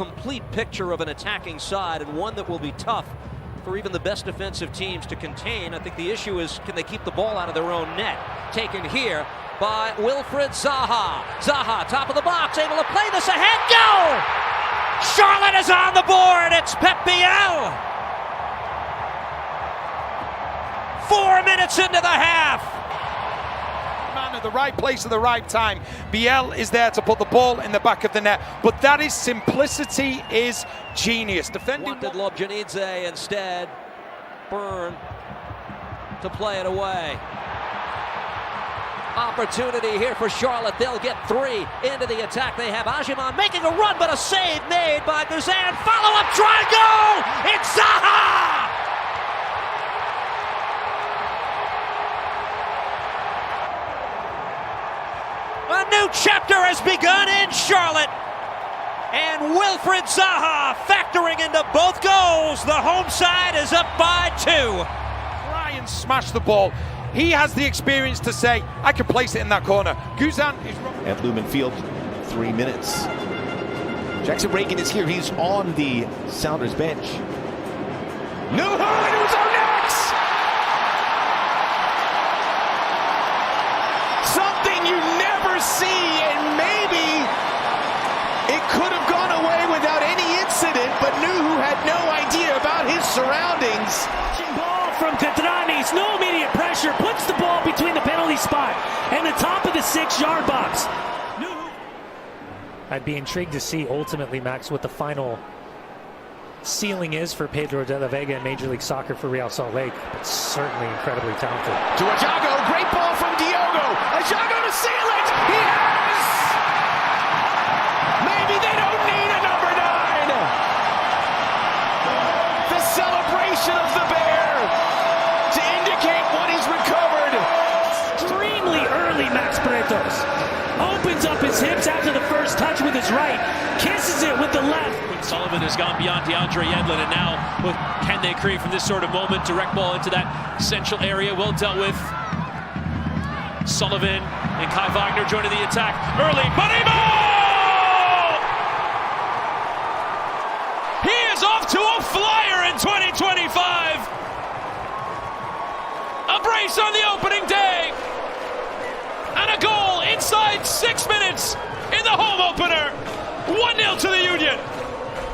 complete picture of an attacking side, and one that will be tough for even the best defensive teams to contain. I think the issue is, can they keep the ball out of their own net? Taken here by Wilfried Zaha. Zaha, top of the box, able to play this ahead. Go! Charlotte is on the board. It's Pep Biel. 4 minutes into the half. Man at the right place at the right time. Biel is there to put the ball in the back of the net. But that is simplicity, is genius. Defending wanted Lobjanidze instead. Byrne to play it away. Opportunity here for Charlotte. They'll get 3 into the attack. They have Ajiman making a run, but a save made by Guzan. Follow-up try, goal! It's Zaha! A new chapter has begun in Charlotte. And Wilfried Zaha factoring into both goals. The home side is up by 2. Try and smash the ball. He has the experience to say, I can place it in that corner. Guzan is at Lumen Field, 3 minutes. Jackson Reagan is here. He's on the Sounders bench. No, it was our necks! Something you never see, and maybe it could have gone away without any incident, but Nuhu had no idea about his surroundings. Ball from Catranis, no immediate pressure, puts the ball between the penalty spot and the top of the 6-yard box. I'd be intrigued to see ultimately, Max, what the final ceiling is for Pedro de la Vega in Major League Soccer for Real Salt Lake. But certainly incredibly talented. To Ajago, great ball from Diogo. Ajago to seal it. He has. Maybe they don't need a number 9. The celebration of the Bear to indicate what he's recovered. Extremely early, Max Bretos. Opens up his hips after the first touch with his right. Kisses it with the left. Sullivan has gone beyond DeAndre Yedlin, and now can they create from this sort of moment? Direct ball into that central area, well dealt with. Sullivan and Kai Wagner joining the attack early. Baribo! He is off to a flyer in 2025. A brace on the opening day, and a goal inside 6 minutes in the home opener. 1-0 to the Union.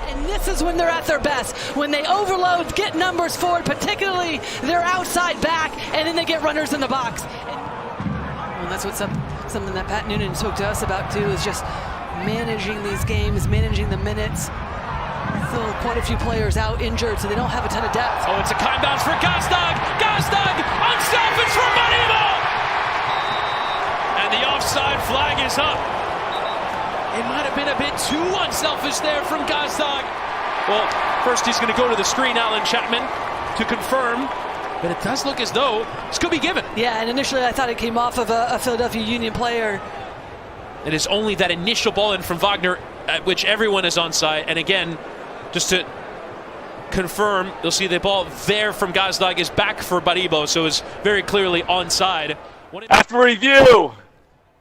And this is when they're at their best, when they overload, get numbers forward, particularly their outside back, and then they get runners in the box. And that's what's something that Pat Noonan spoke to us about too, is just managing these games, managing the minutes. Still quite a few players out injured, so they don't have a ton of depth. Oh, it's a kind bounce for Gazdag. Gazdag, unselfish for Baribo! And the offside flag is up. It might have been a bit too unselfish there from Gazdag. Well, first he's going to go to the screen, Alan Chapman, to confirm. But it does look as though this could be given. Yeah, and initially I thought it came off of a Philadelphia Union player. It is only that initial ball in from Wagner, at which everyone is onside. And again, just to confirm, you'll see the ball there from Gazdag is back for Baribo, so it's very clearly onside. After review,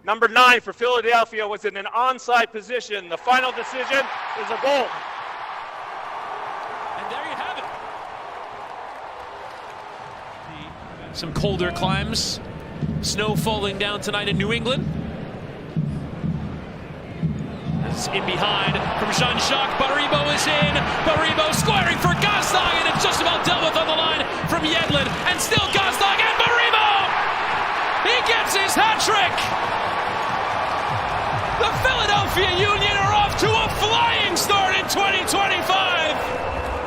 number 9 for Philadelphia was in an onside position. The final decision is a goal. And there you have it. Some colder climes. Snow falling down tonight in New England. It's in behind from Jean-Jacques. Baribo is in. Baribo squaring for Gazdag, and it's just about dealt with on the line from Yedlin. And still Gazdag and Baribo! He gets his hat trick! The Philadelphia Union are off to a flying start in 2025!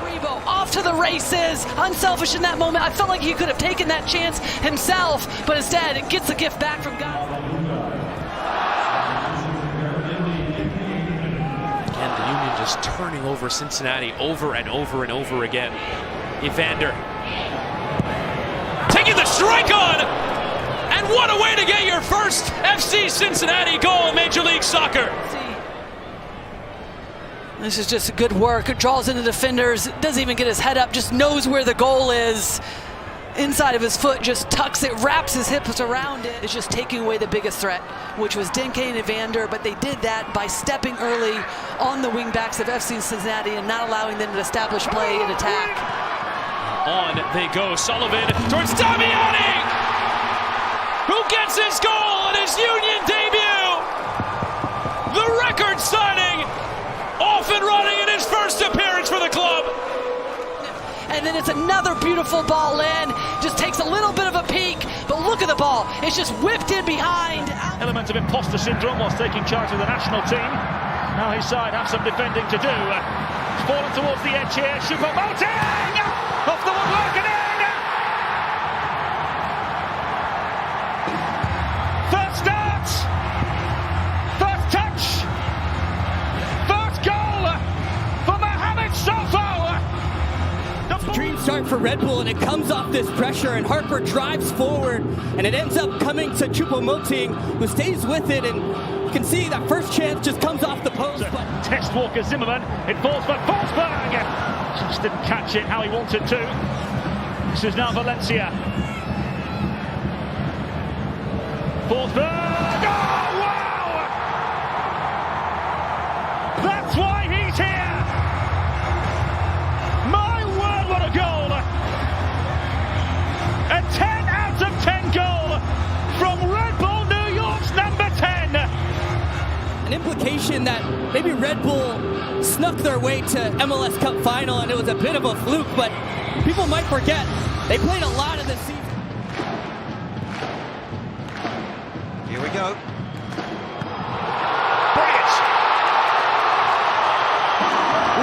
Baribo off to the races, unselfish in that moment. I felt like he could have taken that chance himself, but instead it gets the gift back from God. Again, the Union just turning over Cincinnati over and over and over again. Evander taking the strike on! And what a way to get your first FC Cincinnati goal in Major League Soccer. This is just good work. It draws into defenders, doesn't even get his head up, just knows where the goal is. inside of his foot, just tucks it, wraps his hips around it. It's just taking away the biggest threat, which was Denke and Evander, but they did that by stepping early on the wing backs of FC Cincinnati and not allowing them to establish play and attack. On they go, Sullivan towards Damiani, who gets his goal on his Union debut. The record signing, off and running in his first appearance for the club. And then it's another beautiful ball in, just takes a little bit of a peek, but look at the ball, it's just whipped in behind. Element of imposter syndrome whilst taking charge of the national team. Now his side have some defending to do. He's fallen towards the edge here, Choupo-Moting! Off the woodwork and in! First start! First touch! First goal for Mohamed Sofo! Dream start for Red Bull, and it comes off this pressure, and Harper drives forward, and it ends up coming to Choupo-Moting, who stays with it, and you can see that first chance just comes off the post. But Test Walker Zimmerman, it falls for Forsberg! Just didn't catch it how he wanted to. This is now Valencia. Forsberg! Oh, wow! That's why he's here! My word, what a goal! A 10 out of 10 goal from Red Bull New York's number 10. an implication that maybe Red Bull snuck their way to MLS Cup final and it was a bit of a fluke, but people might forget they played a lot of this season. Here we go. Brilliant!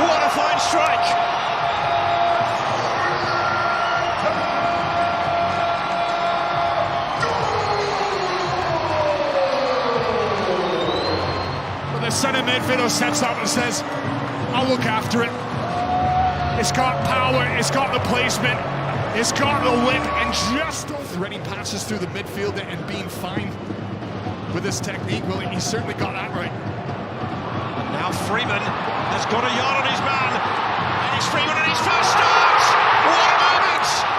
What a fine strike! The centre midfielder sets up and says, I'll look after it. It's got power, it's got the placement, it's got the width, and just threading passes through the midfield and being fine with his technique. Well, he certainly got that right. Now Freeman has got a yard on his man, and it's Freeman in his first start. What a moment!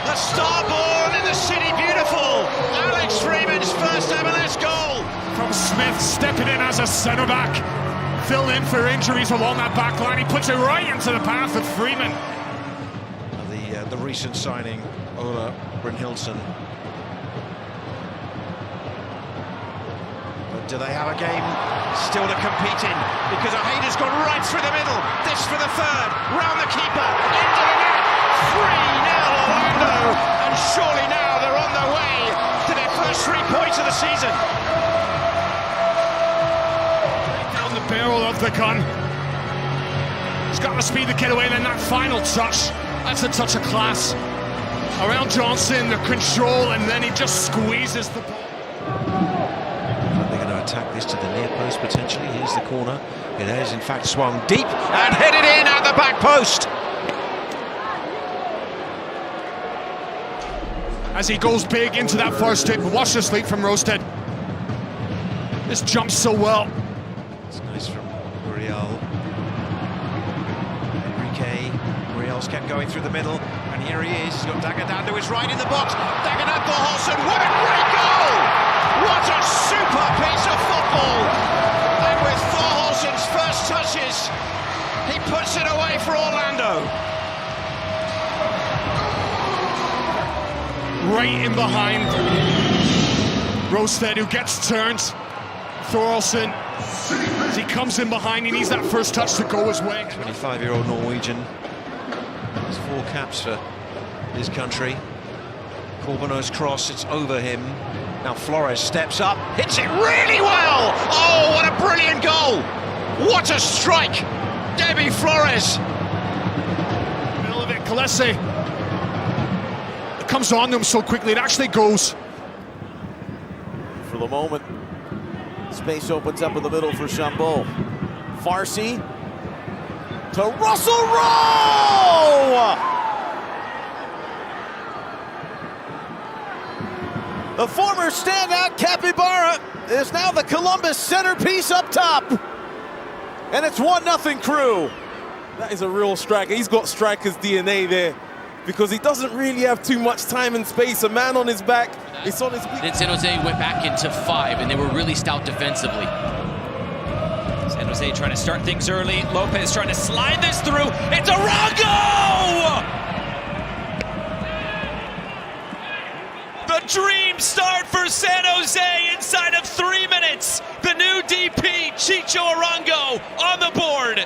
The star-born in the city beautiful. Alex Freeman's first MLS goal. From Smith stepping in as a centre-back, filled in for injuries along that back line. He puts it right into the path of Freeman. The recent signing, Ola Brynhildsen. But do they have a game still to compete in? Because Ojeda's gone right through the middle. This for the third, round the keeper, into the net. 3-0 Orlando, and surely now they're on their way to their first 3 points of the season. Down the barrel of the gun. He's got the speed to get away, and then that final touch. That's a touch of class. Around Johnson, the control, and then he just squeezes the ball. They're going to attack this to the near post potentially. Here's the corner. It has in fact swung deep and headed in at the back post. As he goes big into that first hit. Watch this lead from Rosted. This jumps so well. It's nice from Guriel. Enrique. Guriel's kept going through the middle, and here he is. He's got Dagger down to his right in the box. Dagger down to Holson. What a great goal! What a super piece of football! And with Thorholsen's first touches, he puts it away for Orlando. Right in behind Rosted, who gets turned. Thorholsen, as he comes in behind, he needs that first touch to go his way. 25-year-old Norwegian. Has 4 caps for his country. Corbono's cross, it's over him. Now Flores steps up, hits it really well! Oh, what a brilliant goal! What a strike! Debbie Flores! Middle of it, Kalese. It comes on to him so quickly, it actually goes. For the moment, space opens up in the middle for Chambol. Farsi to Russell Rowe! The former standout Capybara is now the Columbus centerpiece up top. And it's 1-0 Crew. That is a real striker. He's got striker's DNA there because he doesn't really have too much time and space. A man on his back, it's on his feet. Then San Jose went back into 5, and they were really stout defensively. San Jose trying to start things early. Lopez trying to slide this through. It's Arango! The dream start for San Jose inside of 3 minutes. The new DP, Chicho Arango, on the board.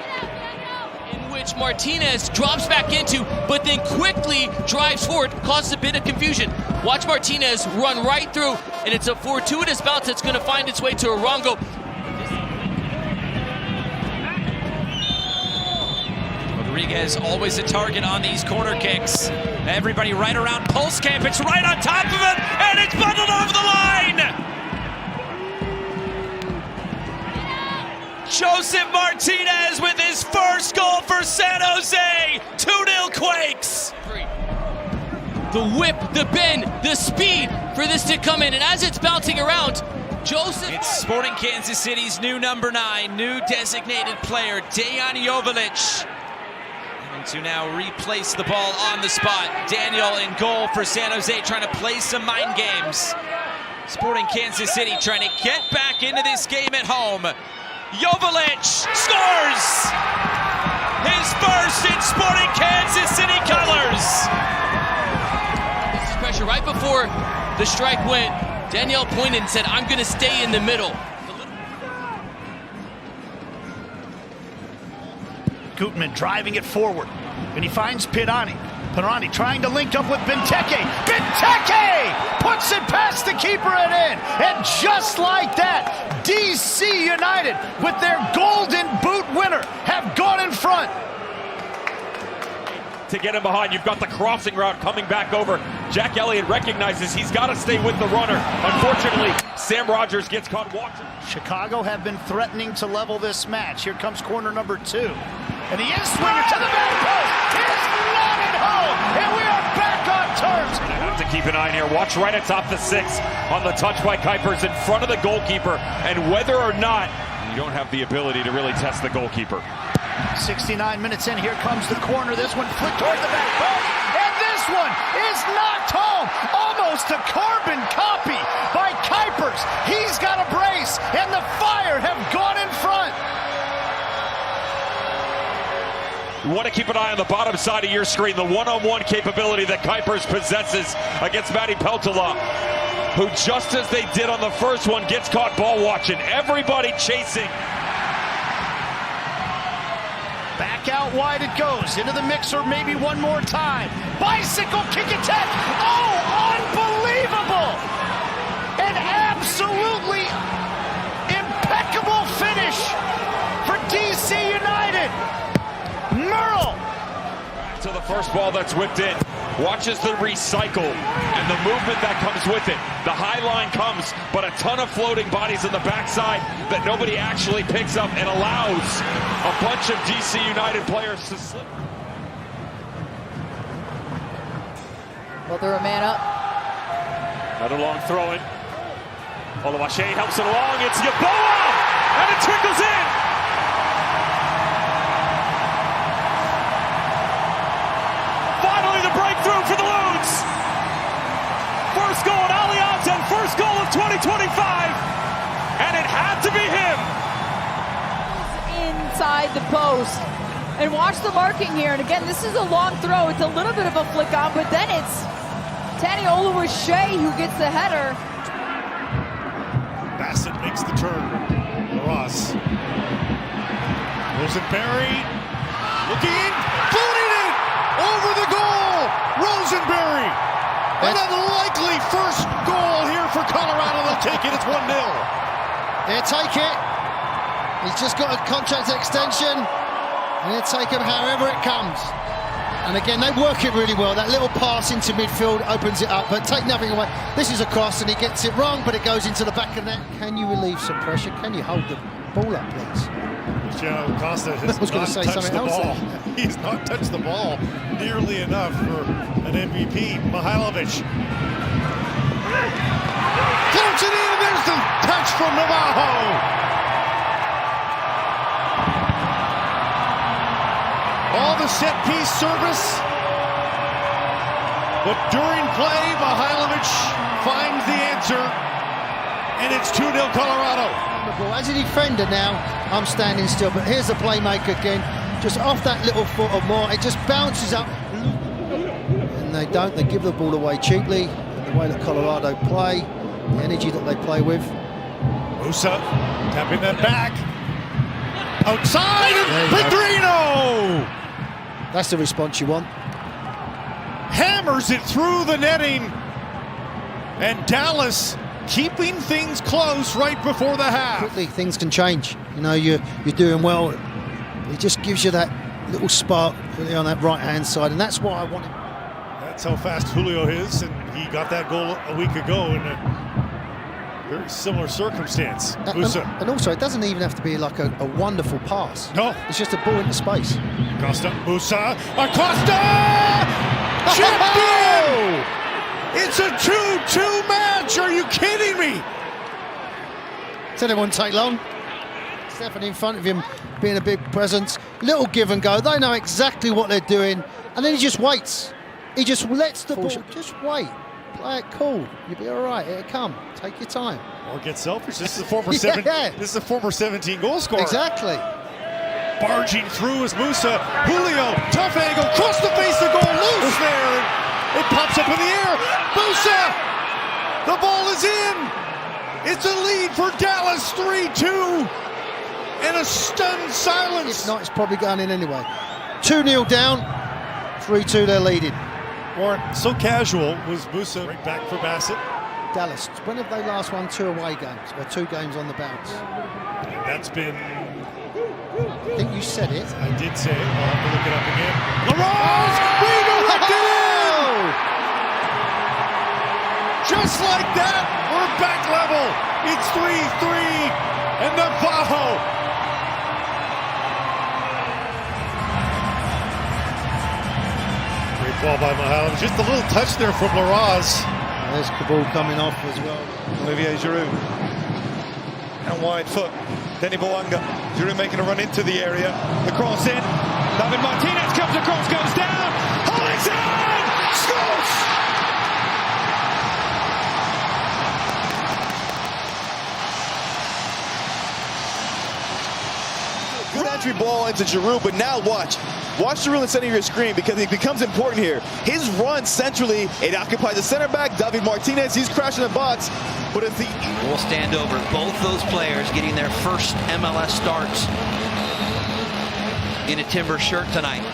In which Martinez drops back into, but then quickly drives forward, causes a bit of confusion. Watch Martinez run right through, and it's a fortuitous bounce that's going to find its way to Arango. Rodriguez always a target on these corner kicks. Everybody right around Pulskamp. It's right on top of it, and it's bundled over the line. Joseph Martinez with his first goal for San Jose. 2-0 Quakes. The whip, the bend, the speed for this to come in, and as it's bouncing around, Joseph. It's Sporting Kansas City's new number 9, new designated player, Dejan Joveljic. To now replace the ball on the spot. Daniel in goal for San Jose, trying to play some mind games. Sporting Kansas City trying to get back into this game at home. Joveljic scores! His first in Sporting Kansas City colors. This is pressure. Right before the strike went, Daniel pointed and said, I'm going to stay in the middle. Gutman driving it forward, and he finds Pirani. Pirani trying to link up with Benteke. Benteke puts it past the keeper and in. And just like that, DC United, with their Golden Boot winner, have gone in front. To get him behind, you've got the crossing route coming back over. Jack Elliott recognizes he's got to stay with the runner. Unfortunately, Sam Rogers gets caught watching. Chicago have been threatening to level this match. Here comes corner number 2. And the in-swinger to the back post. It is not at home, and we are back on terms. You have to keep an eye in here. Watch right atop the 6 on the touch by Kuipers in front of the goalkeeper. And whether or not, you don't have the ability to really test the goalkeeper. 69 minutes in, here comes the corner. This one flicked toward the back post, and this one is knocked home. Almost a carbon copy by Kuipers. He's got a brace, and the Fire have gone in front. You want to keep an eye on the bottom side of your screen, the one-on-one capability that Kuipers possesses against Matty Peltola, who, just as they did on the first one, gets caught ball watching. Everybody chasing. Back out wide it goes, into the mixer maybe one more time. Bicycle kick attack. Oh, unbelievable! An absolutely impeccable finish for DC United. Merle! To the first ball that's whipped in. Watches the recycle and the movement that comes with it. The high line comes, but a ton of floating bodies on the backside that nobody actually picks up and allows a bunch of DC United players to slip. Well, they're a man up. Another long throw in. Oluwaseyi helps it along. It's Yeboah! And it trickles in! Finally the breakthrough for the Loons! First goal at Allianz and first goal of 2025! And it had to be him! Inside the post. And watch the marking here. And again, this is a long throw. It's a little bit of a flick on, but then it's Tani Oluwaseyi who gets the header. Bassett makes the turn. Ross. Rosenberry looking in, booting it over the goal. Rosenberry. An unlikely first goal here for Colorado. They'll take it. It's 1-0. They'll take it. He's just got a contract extension, and they'll take him however it comes. And again, they work it really well. That little pass into midfield opens it up, but take nothing away. This is a cross, and he gets it wrong, but it goes into the back of the net. Can you relieve some pressure? Can you hold the ball up, please? Cristiano Costa has not touched the ball. He's not touched the ball nearly enough for an MVP. Mihailovic Floats it in, and there's the touch from Navajo. All the set-piece service. But during play, Mihailovic finds the answer, and it's 2-0 Colorado. As a defender now, I'm standing still, but here's the playmaker again. Just off that little foot or more, it just bounces up. And they give the ball away cheaply. And the way that Colorado play, the energy that they play with. Musa tapping that back. Outside, and Pedrino! That's the response you want. Hammers it through the netting. And Dallas keeping things close right before the half. Quickly, things can change. You know, you're doing well. It just gives you that little spark on that right-hand side, and that's what I wanted. That's how fast Julio is, and he got that goal a week ago in a very similar circumstance. And also, it doesn't even have to be like a wonderful pass. No. It's just a ball into space. Acosta, Musa, Acosta! Chipped in! It's a 2-2 match, are you kidding me? Said it wouldn't take long. Stepping in front of him, being a big presence. Little give and go. They know exactly what they're doing. And then he just waits. He just lets the ball, just wait. Play it cool. You'll be all right. It'll come. Take your time. Or get selfish. This is a former This is a former 17 goal scorer. Exactly. Barging through is Musa. Julio, tough angle, cross the face of goal, loose there. It pops up in the air. Musa! The ball is in. It's a lead for Dallas, 3-2. And a stunned silence. If not, it's probably going in anyway. 2-0 down. 3-2, they're leading. Warren, so casual was Musa. Right back for Bassett. Dallas, when have they last won 2 away games? Or 2 games on the bounce? And that's been... I think you said it. I did say it. I'll have to look it up again. LaRose! Redirected in! Just like that, we're back level. It's 3-3, and Navajo. Great ball by Mihailovic. Just a little touch there from LaRose. There's the ball coming off as well. Olivier Giroud. And wide foot. Denny Bouanga. Giroud making a run into the area. The cross in. David Martinez comes across, goes down. Holds on! Scores! Good entry ball into Giroud, but now watch. Watch Giroud in the center of your screen because it becomes important here. His run centrally, it occupies the center back, David Martinez. He's crashing the box. But if the we'll stand over. Both those players getting their first MLS starts in a Timber shirt tonight.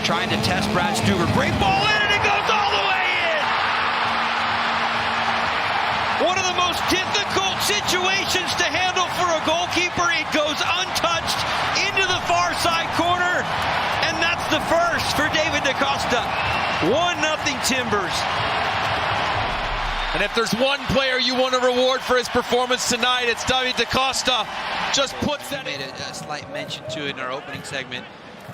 Trying to test Brad Stuber. Great ball in, and it goes all the way in. One of the most difficult situations to handle for a goalkeeper. It goes untouched into the far side corner, and that's the first for David DaCosta. 1-0 Timbers. And if there's one player you want to reward for his performance tonight, it's David DaCosta. Just puts that in. Made a slight mention to it in our opening segment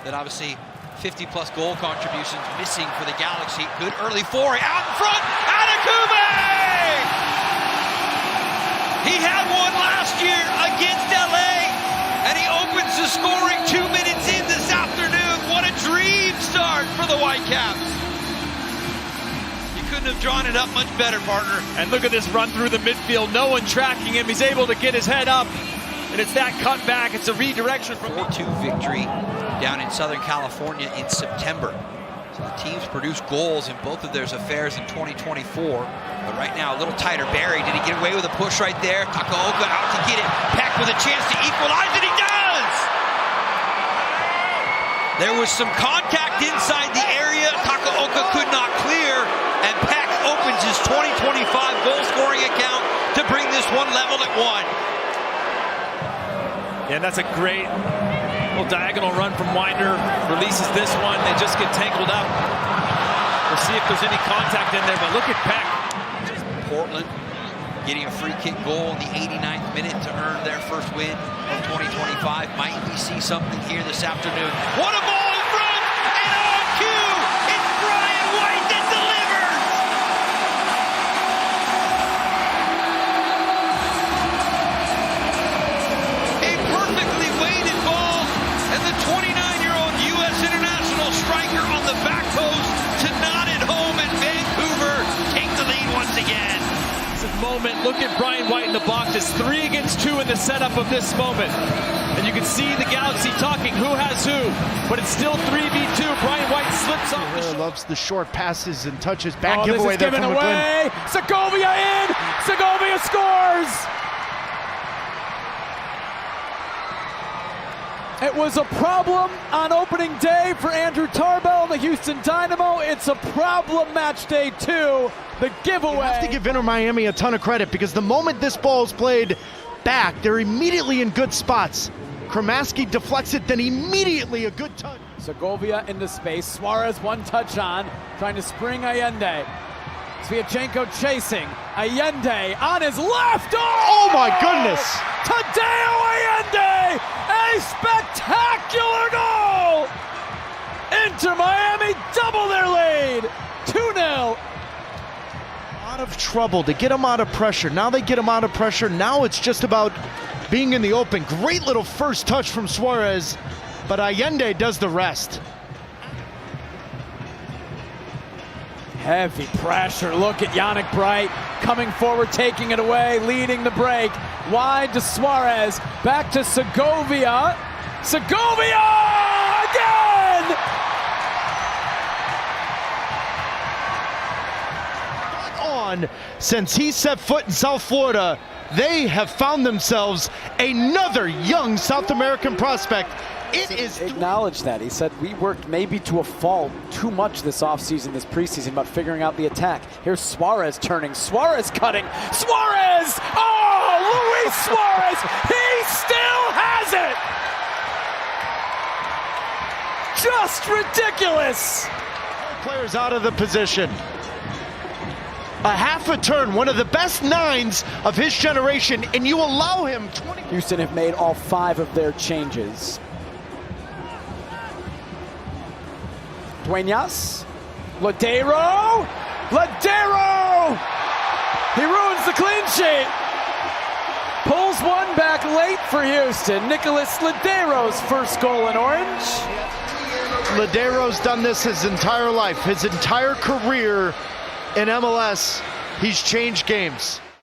that obviously 50-plus goal contributions missing for the Galaxy. Good early foray out in front. Adekube! He had one last year against LA, and he opens the scoring 2 minutes in this afternoon. What a dream start for the Whitecaps. Couldn't have drawn it up much better, partner. And look at this run through the midfield. No one tracking him. He's able to get his head up. And it's that cutback. It's a redirection from 4-2 victory down in Southern California in September. So the teams produced goals in both of their affairs in 2024. But right now, a little tighter. Barry, did he get away with a push right there? Takaoka out to get it. Peck with a chance to equalize, and he does! There was some contact inside the area. Takaoka could not clear. And Peck opens his 2025 goal-scoring account to bring this one level at 1. Yeah, and that's a great little diagonal run from Winder. Releases this one. They just get tangled up. We'll see if there's any contact in there, but look at Peck. Portland getting a free kick goal in the 89th minute to earn their first win of 2025. Might we see something here this afternoon? What a ball in front! And on cue, it's Brian White that delivers! look at Brian White in the box. It's 3 against 2 in the setup of this moment. And you can see the Galaxy talking who has who, but it's still 3v2. Brian White slips off. Loves the short passes and touches. Back giveaway there from McGlynn. Segovia in. Segovia scores. It was a problem on opening day for Andrew Tarbell and the Houston Dynamo. It's a problem match day 2. The giveaway. You have to give Inter Miami a ton of credit because the moment this ball is played back, they're immediately in good spots. Kramaski deflects it, then immediately a good touch. Segovia into space. Suarez one touch on, trying to spring Allende. Sviatchenko chasing. Allende on his left. Oh my goodness! Tadeo Allende! A spectacular goal! Inter Miami double their lead. 2-0. Out of trouble to get him out of pressure. Now they get him out of pressure. Now it's just about being in the open. Great little first touch from Suarez, but Allende does the rest. Heavy pressure. Look at Yannick Bright coming forward, taking it away, leading the break. Wide to Suarez. Back to Segovia. Segovia again! On since he set foot in South Florida, they have found themselves another young South American prospect. It is acknowledged that. He said we worked maybe to a fault too much this offseason, this preseason, about figuring out the attack. Here's Suarez turning, Suarez cutting, Suarez! Oh, Luis Suarez! He still has it! Just ridiculous! Players out of the position. A half a turn, one of the best 9s of his generation, and you allow him 20. Houston have made all 5 of their changes. Dueñas, Ladero, he ruins the clean sheet. Pulls one back late for Houston. Nicholas Ladero's first goal in orange. Ladero's done this his entire life, his entire career in MLS. He's changed games.